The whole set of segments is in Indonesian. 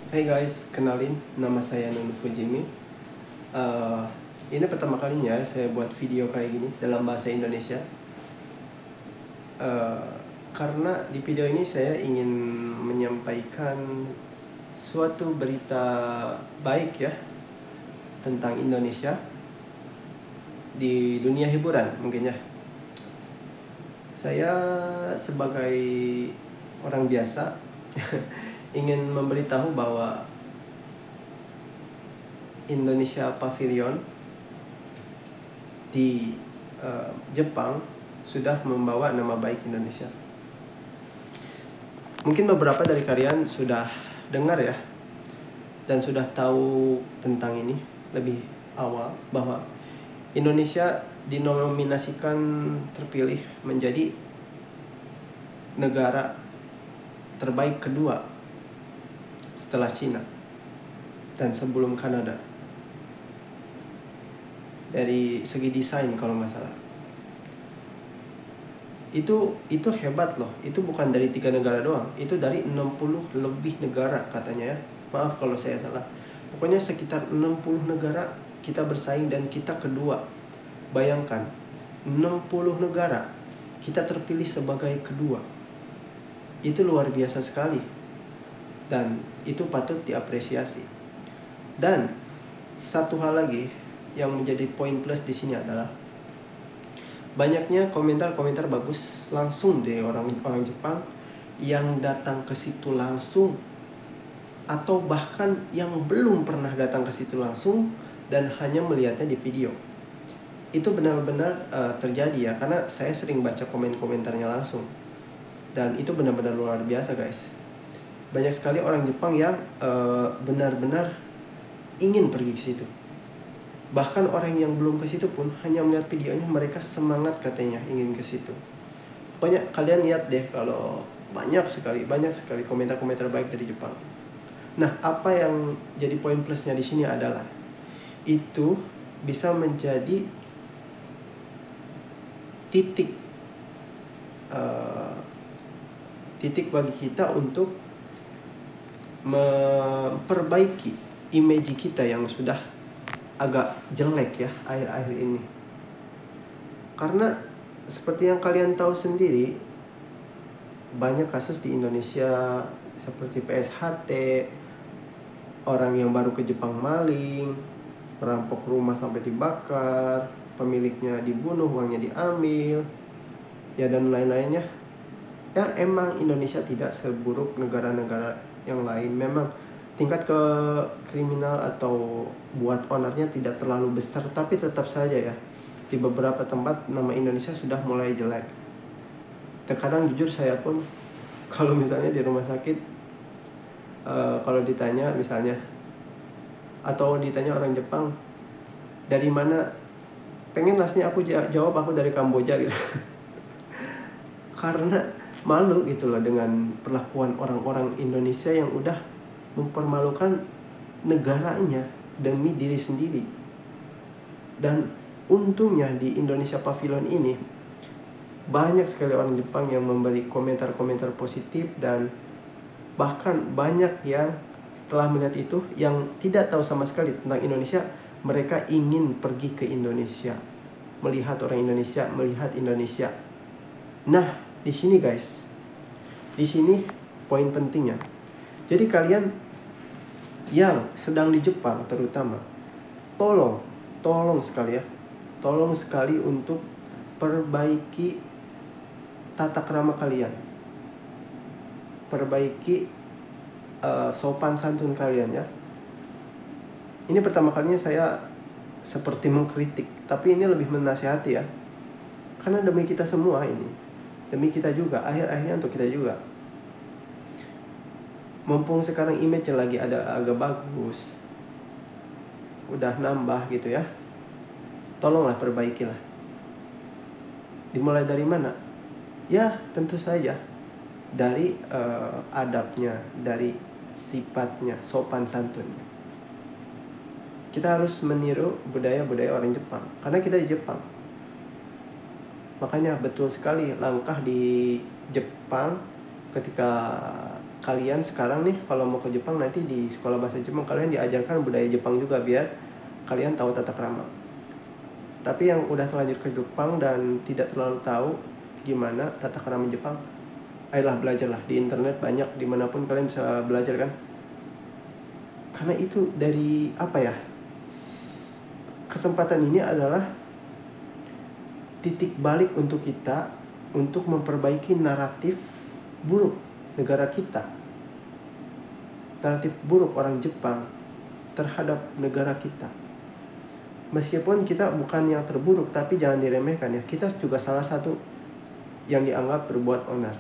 Hey guys, kenalin, nama saya Nunu Fujimi. Ini pertama kalinya saya buat video kayak gini dalam bahasa Indonesia. Karena di video ini saya ingin menyampaikan suatu berita baik ya tentang Indonesia di dunia hiburan mungkin ya. Saya sebagai orang biasa ingin memberitahu bahwa Indonesia Pavilion di Jepang sudah membawa nama baik Indonesia. Mungkin beberapa dari kalian sudah dengar ya dan sudah tahu tentang ini lebih awal bahwa Indonesia dinominasikan terpilih menjadi negara terbaik kedua setelah Cina dan sebelum Kanada dari segi desain kalau nggak salah. Itu hebat loh. Itu bukan dari 3 negara doang, itu dari 60 lebih negara katanya ya. Maaf kalau saya salah. Pokoknya sekitar 60 negara kita bersaing dan kita kedua. Bayangkan 60 negara kita terpilih sebagai kedua. Itu luar biasa sekali. Dan itu patut diapresiasi. Dan satu hal lagi yang menjadi poin plus di sini adalah banyaknya komentar-komentar bagus langsung dari orang Jepang yang datang ke situ langsung atau bahkan yang belum pernah datang ke situ langsung dan hanya melihatnya di video. Itu benar-benar terjadi ya, karena saya sering baca komentarnya langsung dan itu benar-benar luar biasa guys. Banyak sekali orang Jepang yang benar-benar ingin pergi ke situ. Bahkan orang yang belum ke situ pun hanya melihat videonya mereka semangat katanya ingin ke situ. Pokoknya kalian lihat deh kalau banyak sekali komentar-komentar baik dari Jepang. Nah, apa yang jadi poin plusnya di sini adalah itu bisa menjadi titik bagi kita untuk memperbaiki image kita yang sudah agak jelek ya akhir-akhir ini. Karena seperti yang kalian tahu sendiri, banyak kasus di Indonesia seperti PSHT, orang yang baru ke Jepang maling, perampok rumah sampai dibakar, pemiliknya dibunuh, uangnya diambil, ya dan lain-lainnya. Ya emang Indonesia tidak seburuk negara-negara yang lain. Memang tingkat ke kriminal atau buat ownernya tidak terlalu besar, tapi tetap saja ya di beberapa tempat nama Indonesia sudah mulai jelek. Terkadang jujur saya pun kalau misalnya di rumah sakit kalau ditanya misalnya atau ditanya orang Jepang dari mana, pengen rasanya aku jawab aku dari Kamboja gitu. Karena malu gitu loh dengan perlakuan orang-orang Indonesia yang udah mempermalukan negaranya demi diri sendiri. Dan untungnya di Indonesia Pavilion ini banyak sekali orang Jepang yang memberi komentar-komentar positif, dan bahkan banyak yang setelah melihat itu yang tidak tahu sama sekali tentang Indonesia, mereka ingin pergi ke Indonesia, melihat orang Indonesia, melihat Indonesia. Nah, di sini guys, di sini poin pentingnya. Jadi kalian yang sedang di Jepang terutama, tolong sekali ya, tolong sekali untuk perbaiki tata krama kalian, perbaiki sopan santun kalian ya. Ini pertama kalinya saya seperti mengkritik, tapi ini lebih menasihati ya, karena demi kita semua ini, demi kita juga, akhir-akhirnya untuk kita juga. Mumpung sekarang image lagi ada agak bagus, udah nambah gitu ya, tolonglah perbaikilah. Dimulai dari mana? Ya tentu saja dari adabnya, dari sifatnya, sopan santunnya. Kita harus meniru budaya-budaya orang Jepang, karena kita di Jepang. Makanya betul sekali langkah di Jepang ketika kalian sekarang nih kalau mau ke Jepang, nanti di sekolah bahasa Jepang kalian diajarkan budaya Jepang juga biar kalian tahu tata krama. Tapi yang udah terlanjur ke Jepang dan tidak terlalu tahu gimana tata krama Jepang, ayolah belajarlah, di internet banyak, dimanapun kalian bisa belajar kan. Karena itu dari apa ya, kesempatan ini adalah titik balik untuk kita untuk memperbaiki naratif buruk negara kita, naratif buruk orang Jepang terhadap negara kita. Meskipun kita bukan yang terburuk, tapi jangan diremehkan ya, kita juga salah satu yang dianggap berbuat onar.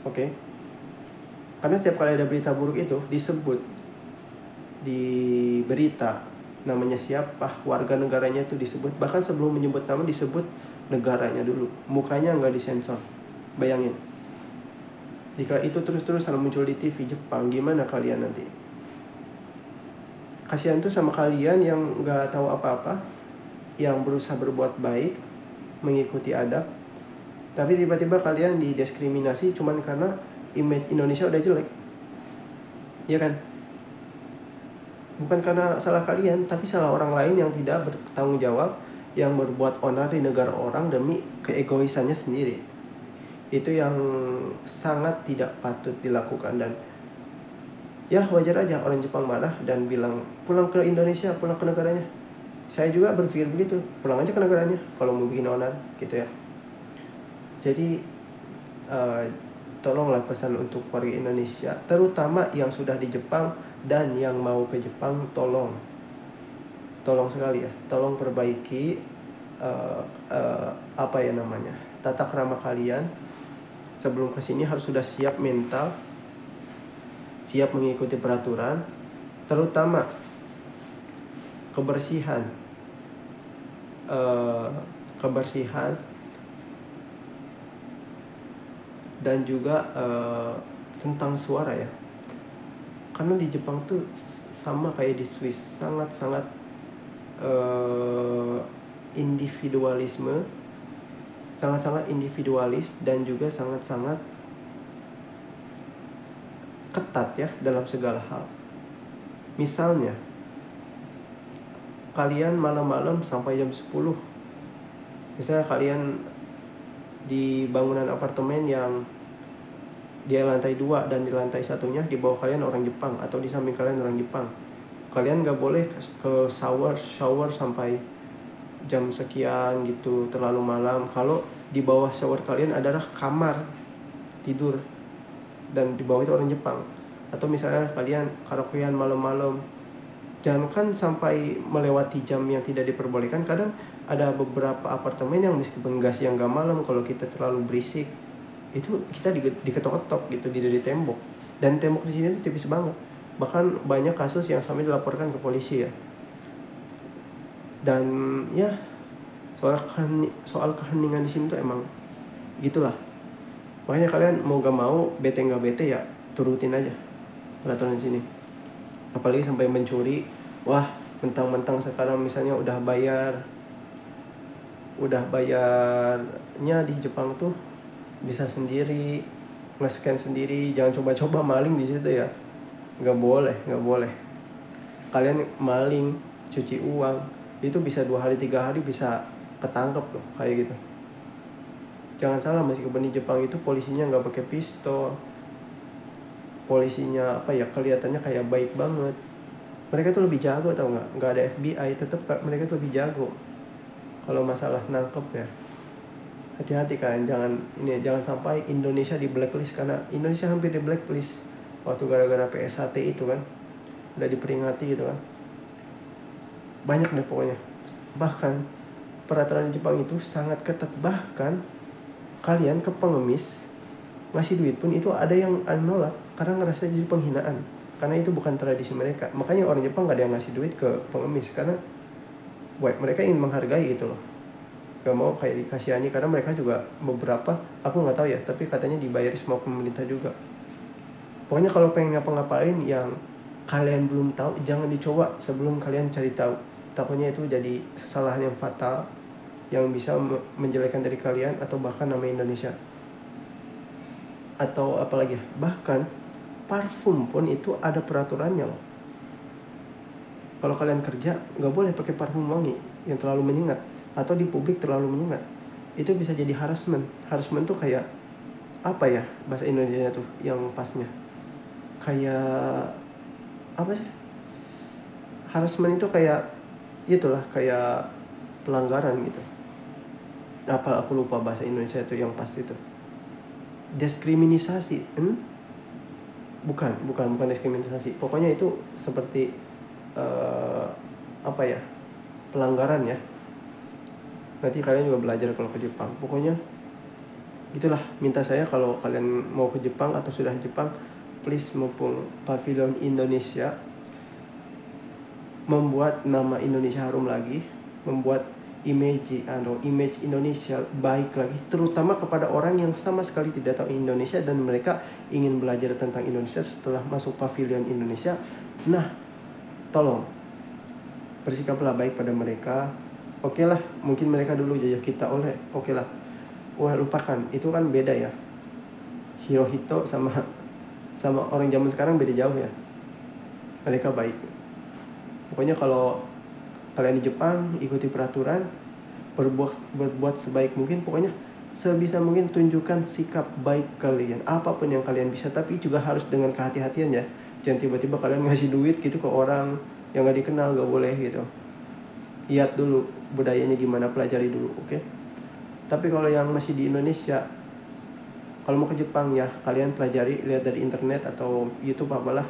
Oke? Karena setiap kali ada berita buruk itu disebut di berita namanya siapa, warga negaranya itu disebut, bahkan sebelum menyebut nama disebut negaranya dulu, mukanya nggak disensor. Bayangin, jika itu terus-terusan muncul di TV Jepang, gimana kalian nanti? Kasihan tuh sama kalian yang nggak tahu apa-apa, yang berusaha berbuat baik, mengikuti adab, tapi tiba-tiba kalian didiskriminasi cuman karena image Indonesia udah jelek, ya kan? Bukan karena salah kalian, tapi salah orang lain yang tidak bertanggung jawab, yang berbuat onar di negara orang demi keegoisannya sendiri. Itu yang sangat tidak patut dilakukan. Dan ya wajar aja orang Jepang marah dan bilang pulang ke Indonesia, pulang ke negaranya. Saya juga berpikir begitu, pulang aja ke negaranya kalau mau bikin onar gitu ya. Jadi tolonglah pesan untuk warga Indonesia, terutama yang sudah di Jepang dan yang mau ke Jepang, tolong sekali ya, tolong perbaiki apa ya namanya, tata krama kalian. Sebelum kesini harus sudah siap mental, siap mengikuti peraturan, terutama kebersihan, dan juga tentang suara ya. Karena di Jepang tuh sama kayak di Swiss, sangat-sangat sangat-sangat individualis dan juga sangat-sangat ketat ya dalam segala hal. Misalnya kalian malam-malam sampai jam 10, misalnya kalian di bangunan apartemen yang di lantai 2 dan di lantai satunya di bawah kalian orang Jepang atau di samping kalian orang Jepang, kalian gak boleh ke shower sampai jam sekian gitu, terlalu malam. Kalau di bawah shower kalian adalah kamar tidur dan di bawah itu orang Jepang. Atau misalnya kalian karaokean malam-malam, jangan sampai melewati jam yang tidak diperbolehkan. Kadang ada beberapa apartemen yang meskipun gas yang gak malam, kalau kita terlalu berisik itu kita diketok-ketok gitu di tembok, dan tembok di sini tuh tipis banget. Bahkan banyak kasus yang sampai dilaporkan ke polisi ya. Dan ya soal keheningan di sini tuh emang gitulah. Makanya kalian mau gak mau, bete nggak bete ya turutin aja peraturan di sini. Apalagi sampai mencuri, wah mentang-mentang sekarang misalnya udah bayarnya di Jepang tuh bisa sendiri, nge-scan sendiri. Jangan coba-coba maling di situ ya, nggak boleh. Kalian maling, cuci uang, itu bisa 2 hari 3 hari bisa ketangkep loh kayak gitu. Jangan salah, meskipun di Jepang itu polisinya nggak pakai pistol, polisinya apa ya, kelihatannya kayak baik banget. Mereka tuh lebih jago, tau nggak ada FBI, tetap mereka tuh lebih jago kalau masalah nangkep ya. Hati-hati kalian, jangan sampai Indonesia di blacklist, karena Indonesia hampir di blacklist waktu gara-gara PSHT itu kan, udah diperingati gitu kan. Banyak deh pokoknya. Bahkan peraturan di Jepang itu sangat ketat, bahkan kalian ke pengemis ngasih duit pun itu ada yang nolak karena ngerasa jadi penghinaan, karena itu bukan tradisi mereka. Makanya orang Jepang gak ada yang ngasih duit ke pengemis, karena mereka ingin menghargai gitu loh, gak mau kayak dikasihani. Karena mereka juga beberapa, aku gak tahu ya, tapi katanya dibayar sama pemerintah juga. Pokoknya kalau pengen ngapa-ngapain yang kalian belum tahu, jangan dicoba sebelum kalian cari tahu. Takutnya itu jadi kesalahan yang fatal, yang bisa menjelekkan dari kalian atau bahkan nama Indonesia. Atau apalagi ya, bahkan parfum pun itu ada peraturannya loh. Kalau kalian kerja nggak boleh pakai parfum wangi yang terlalu menyengat, atau di publik terlalu menyengat. Itu bisa jadi harassment. Harassment tuh kayak apa ya bahasa Indonesianya tuh yang pasnya? Kayak apa sih? Harassment itu kayak itulah, kayak pelanggaran gitu. Apa aku lupa bahasa Indonesia itu yang pas itu. Diskriminasi. Bukan diskriminasi. Pokoknya itu seperti apa ya? Pelanggaran ya. Nanti kalian juga belajar kalau ke Jepang. Pokoknya gitulah, minta saya kalau kalian mau ke Jepang atau sudah ke Jepang, please mumpung Pavilion Indonesia, membuat nama Indonesia harum lagi, membuat image Indonesia baik lagi, terutama kepada orang yang sama sekali tidak tahu Indonesia dan mereka ingin belajar tentang Indonesia setelah masuk Pavilion Indonesia. Nah, tolong bersikaplah baik pada mereka. Oke lah, mungkin mereka dulu jajah kita, oke lah. Wah, lupakan, itu kan beda ya. Hirohito sama orang zaman sekarang beda jauh ya. Mereka baik. Pokoknya kalau kalian di Jepang, ikuti peraturan, berbuat sebaik mungkin. Pokoknya sebisa mungkin tunjukkan sikap baik kalian, apapun yang kalian bisa. Tapi juga harus dengan kehati-hatian ya. Jangan tiba-tiba kalian ngasih duit gitu ke orang yang gak dikenal, gak boleh gitu. Lihat dulu budayanya gimana, pelajari dulu, oke? Tapi kalau yang masih di Indonesia, kalau mau ke Jepang ya kalian pelajari, lihat dari internet atau YouTube apalah,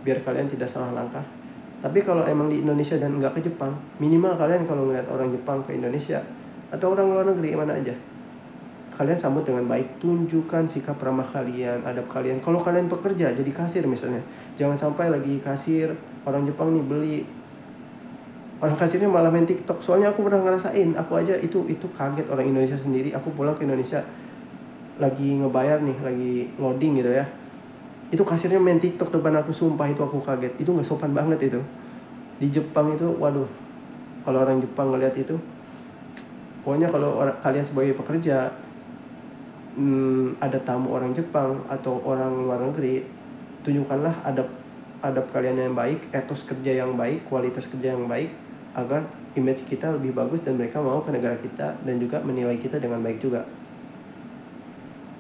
biar kalian tidak salah langkah. Tapi kalau emang di Indonesia dan nggak ke Jepang, minimal kalian kalau ngeliat orang Jepang ke Indonesia atau orang luar negeri mana aja, kalian sambut dengan baik, tunjukkan sikap ramah kalian, adab kalian. Kalau kalian pekerja jadi kasir misalnya, jangan sampai lagi kasir orang Jepang nih beli, orang kasirnya malah main TikTok. Soalnya aku pernah ngerasain, aku aja itu kaget, orang Indonesia sendiri. Aku pulang ke Indonesia lagi ngebayar nih, lagi loading gitu ya, itu kasirnya main TikTok depan aku. Sumpah itu aku kaget, itu nggak sopan banget itu. Di Jepang itu waduh, kalau orang Jepang ngeliat itu, pokoknya kalau kalian sebagai pekerja ada tamu orang Jepang atau orang luar negeri, tunjukkanlah adab kalian yang baik, etos kerja yang baik, kualitas kerja yang baik, agar image kita lebih bagus dan mereka mau ke negara kita dan juga menilai kita dengan baik juga.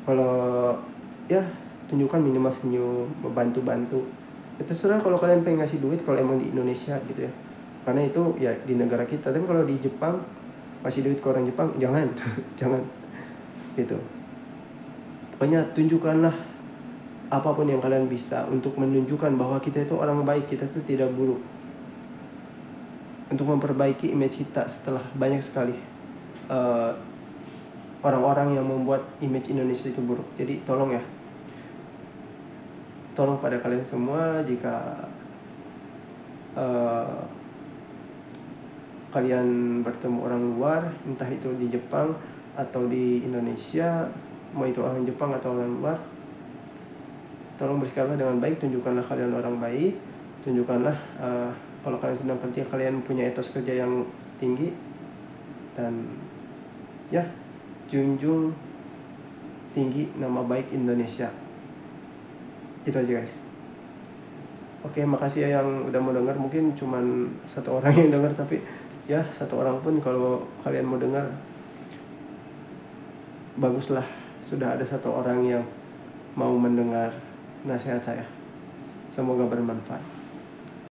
Kalau ya tunjukkan minimal senyum, bantu. Terserah kalau kalian pengen ngasih duit kalau emang di Indonesia gitu ya, karena itu ya di negara kita. Tapi kalau di Jepang kasih duit ke orang Jepang jangan jangan gitu. Pokoknya tunjukkanlah apapun yang kalian bisa untuk menunjukkan bahwa kita itu orang baik, kita itu tidak buruk, untuk memperbaiki image kita setelah banyak sekali orang-orang yang membuat image Indonesia itu buruk. Jadi tolong ya, tolong pada kalian semua, jika kalian bertemu orang luar, entah itu di Jepang atau di Indonesia, mau itu orang Jepang atau orang luar, tolong bersikaplah dengan baik, tunjukkanlah kalian orang baik, tunjukkanlah kalau kalian sedang kerja, kalian punya etos kerja yang tinggi, dan ya junjung tinggi nama baik Indonesia. Itu aja guys. Oke, makasih ya yang udah mau dengar. Mungkin cuman satu orang yang dengar, tapi ya satu orang pun kalau kalian mau dengar, baguslah sudah ada satu orang yang mau mendengar nasihat saya. Semoga bermanfaat.